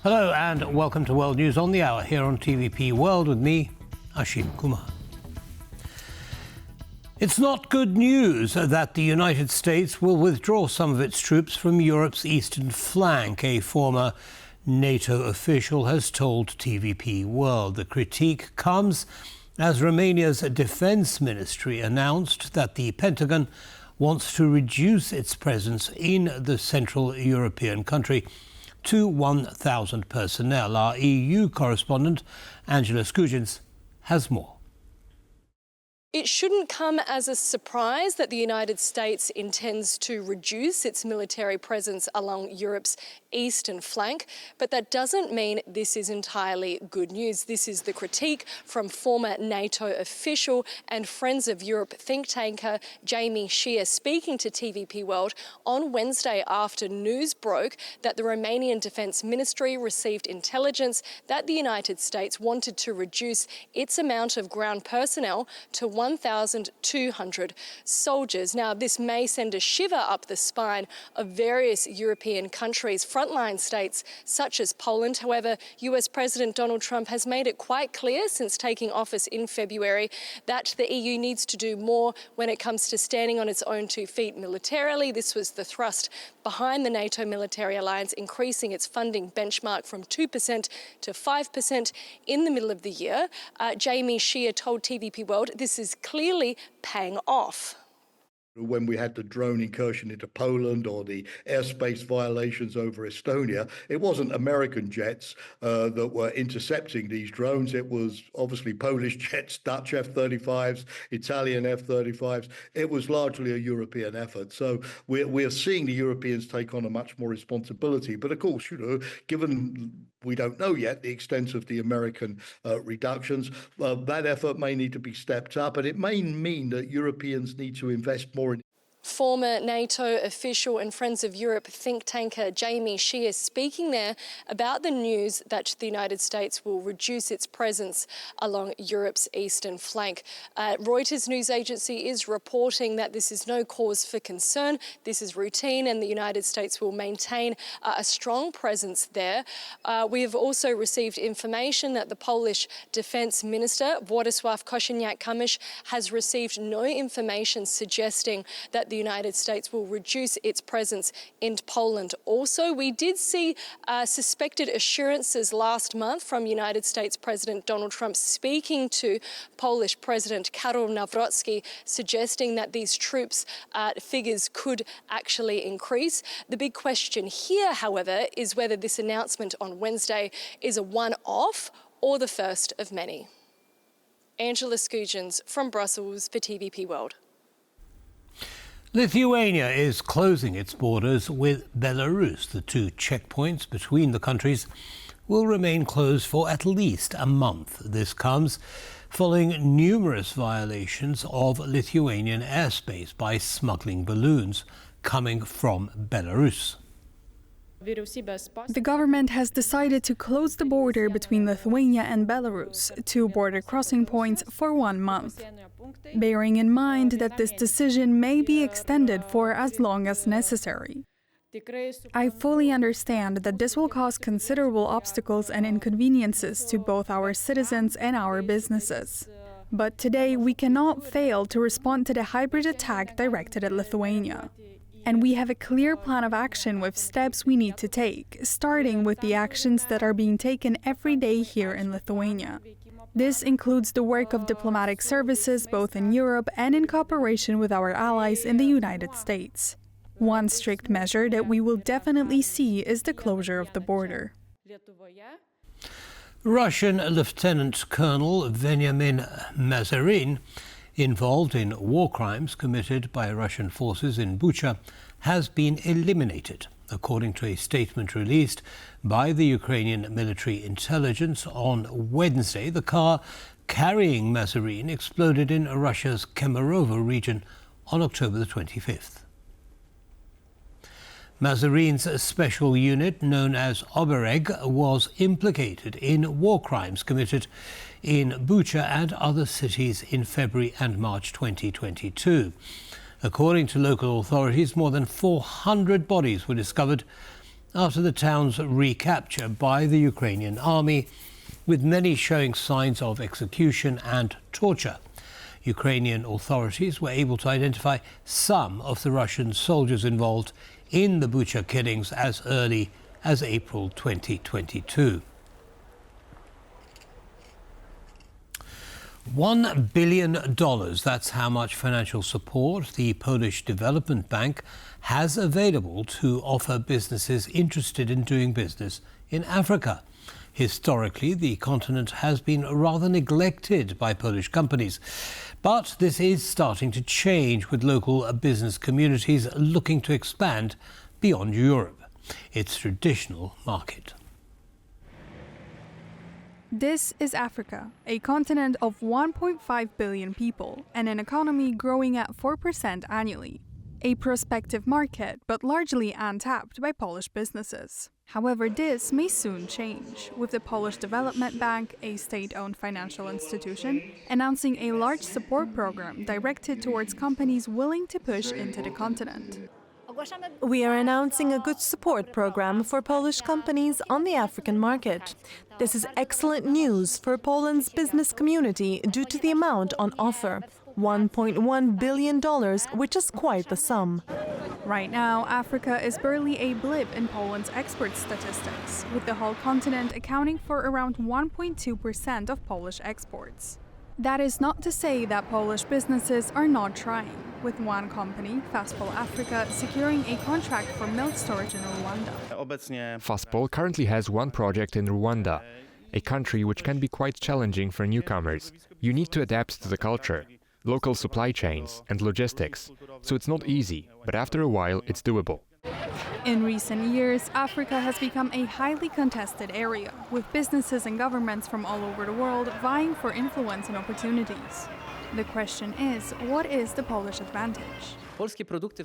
Hello and welcome to World News on the Hour here on TVP World with me, Ashim Kumar. It's not good news that the United States will withdraw some of its troops from Europe's eastern flank, a former NATO official has told TVP World. The critique comes as Romania's defense ministry announced that the Pentagon wants to reduce its presence in the Central European country to 1,000 personnel. Our EU correspondent, Angela Skujins, has more. It shouldn't come as a surprise that the United States intends to reduce its military presence along Europe's eastern flank, but that doesn't mean this is entirely good news. This is the critique from former NATO official and Friends of Europe think tanker Jamie Shear speaking to TVP World on Wednesday after news broke that the Romanian Defence Ministry received intelligence that the United States wanted to reduce its amount of ground personnel to 1,200 soldiers. Now, this may send a shiver up the spine of various European countries, frontline states such as Poland. However, US President Donald Trump has made it quite clear since taking office in February that the EU needs to do more when it comes to standing on its own 2 feet militarily. This was the thrust behind the NATO military alliance, increasing its funding benchmark from 2% to 5% in the middle of the year. Jamie Shear told TVP World this is clearly paying off. When we had the drone incursion into Poland or the airspace violations over Estonia, it wasn't American jets that were intercepting these drones. It was obviously Polish jets, Dutch F-35s, Italian F-35s. It was largely a European effort. So we're seeing the Europeans take on a much more responsibility. But of course, given we don't know yet the extent of the American reductions, that effort may need to be stepped up, and it may mean that Europeans need to invest more in. Former NATO official and Friends of Europe think tanker Jamie Shear speaking there about the news that the United States will reduce its presence along Europe's eastern flank. Reuters news agency is reporting that this is no cause for concern. This is routine and the United States will maintain a strong presence there. We have also received information that the Polish Defence Minister, Władysław Kosiniak-Kamysz, has received no information suggesting that the United States will reduce its presence in Poland. Also, we did see suspected assurances last month from United States President Donald Trump speaking to Polish President Karol Nawrocki, suggesting that these troops figures could actually increase. The big question here, however, is whether this announcement on Wednesday is a one-off or the first of many. Angela Skujins from Brussels for TVP World. Lithuania is closing its borders with Belarus. The 2 checkpoints between the countries will remain closed for at least a month. This comes following numerous violations of Lithuanian airspace by smuggling balloons coming from Belarus. The government has decided to close the border between Lithuania and Belarus, 2 border crossing points, for 1 month, bearing in mind that this decision may be extended for as long as necessary. I fully understand that this will cause considerable obstacles and inconveniences to both our citizens and our businesses. But today we cannot fail to respond to the hybrid attack directed at Lithuania. And we have a clear plan of action with steps we need to take, starting with the actions that are being taken every day here in Lithuania. This includes the work of diplomatic services both in Europe and in cooperation with our allies in the United States. One strict measure that we will definitely see is the closure of the border. Russian Lieutenant Colonel Veniamin Mazerin, involved in war crimes committed by Russian forces in Bucha, has been eliminated, according to a statement released by the Ukrainian Military Intelligence on Wednesday. The car carrying Mazerin exploded in Russia's Kemerovo region on October the 25th. Mazerin's special unit, known as Obereg, was implicated in war crimes committed in Bucha and other cities in February and March 2022. According to local authorities, more than 400 bodies were discovered after the town's recapture by the Ukrainian army, with many showing signs of execution and torture. Ukrainian authorities were able to identify some of the Russian soldiers involved in the Bucha killings as early as April 2022. $1 billion, that's how much financial support the Polish Development Bank has available to offer businesses interested in doing business in Africa. Historically, the continent has been rather neglected by Polish companies, but this is starting to change, with local business communities looking to expand beyond Europe, its traditional market. This is Africa, a continent of 1.5 billion people and an economy growing at 4% annually. A prospective market, but largely untapped by Polish businesses. However, this may soon change, with the Polish Development Bank, a state-owned financial institution, announcing a large support program directed towards companies willing to push into the continent. We are announcing a good support program for Polish companies on the African market. This is excellent news for Poland's business community due to the amount on offer, $1.1 billion, which is quite the sum. Right now, Africa is barely a blip in Poland's export statistics, with the whole continent accounting for around 1.2% of Polish exports. That is not to say that Polish businesses are not trying, with one company, Fastpol Africa, securing a contract for milk storage in Rwanda. Fastpol currently has one project in Rwanda, a country which can be quite challenging for newcomers. You need to adapt to the culture, local supply chains and logistics, so it's not easy, but after a while it's doable. In recent years, Africa has become a highly contested area, with businesses and governments from all over the world vying for influence and opportunities. The question is, what is the Polish advantage?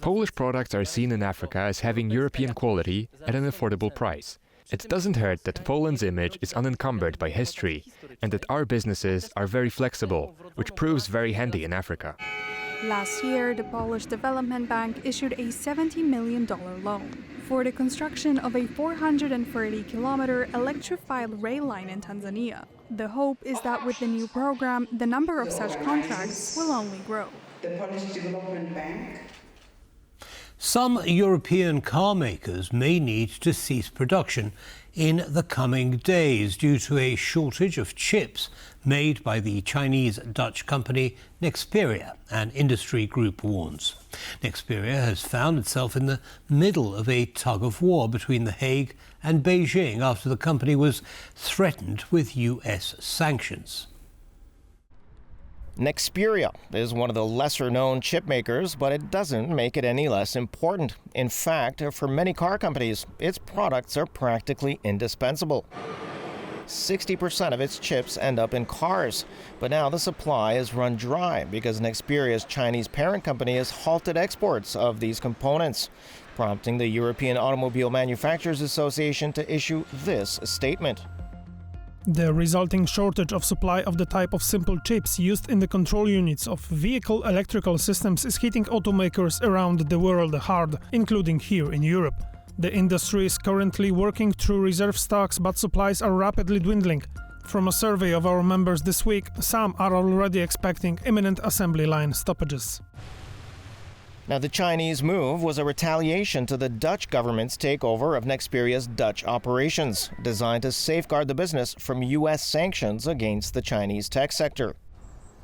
Polish products are seen in Africa as having European quality at an affordable price. It doesn't hurt that Poland's image is unencumbered by history and that our businesses are very flexible, which proves very handy in Africa. Last year, the Polish Development Bank issued a $70 million loan for the construction of a 430-kilometer electrified rail line in Tanzania. The hope is that with the new program, the number of such contracts will only grow. The Polish Development Bank. Some European car makers may need to cease production in the coming days due to a shortage of chips made by the Chinese-Dutch company Nexperia, an industry group warns. Nexperia has found itself in the middle of a tug-of-war between The Hague and Beijing after the company was threatened with US sanctions. Nexperia is one of the lesser-known chip makers, but it doesn't make it any less important. In fact, for many car companies, its products are practically indispensable. 60% of its chips end up in cars, but now the supply is run dry because Nexperia's Chinese parent company has halted exports of these components, prompting the European Automobile Manufacturers Association to issue this statement. The resulting shortage of supply of the type of simple chips used in the control units of vehicle electrical systems is hitting automakers around the world hard, including here in Europe. The industry is currently working through reserve stocks, but supplies are rapidly dwindling. From a survey of our members this week, some are already expecting imminent assembly line stoppages. Now, the Chinese move was a retaliation to the Dutch government's takeover of Nexperia's Dutch operations, designed to safeguard the business from U.S. sanctions against the Chinese tech sector.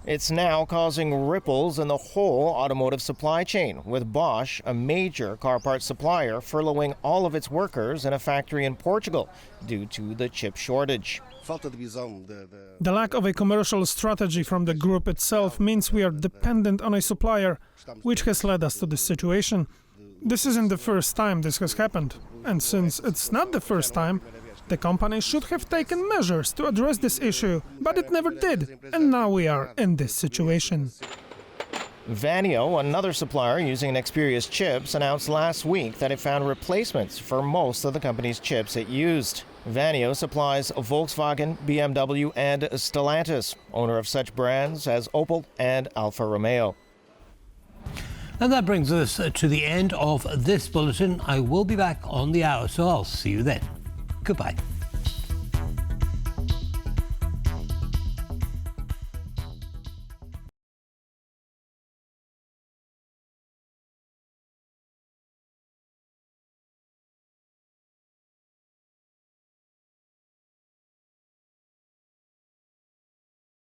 It's now causing ripples in the whole automotive supply chain, with Bosch, a major car parts supplier, furloughing all of its workers in a factory in Portugal due to the chip shortage. The lack of a commercial strategy from the group itself means we are dependent on a supplier, which has led us to this situation. This isn't the first time this has happened, and since it's not the first time, the company should have taken measures to address this issue, but it never did, and now we are in this situation. Vanio, another supplier using Nexperia's chips, announced last week that it found replacements for most of the company's chips it used. Vanio supplies Volkswagen, BMW, and Stellantis, owner of such brands as Opel and Alfa Romeo. And that brings us to the end of this bulletin. I will be back on the hour, so I'll see you then. Goodbye.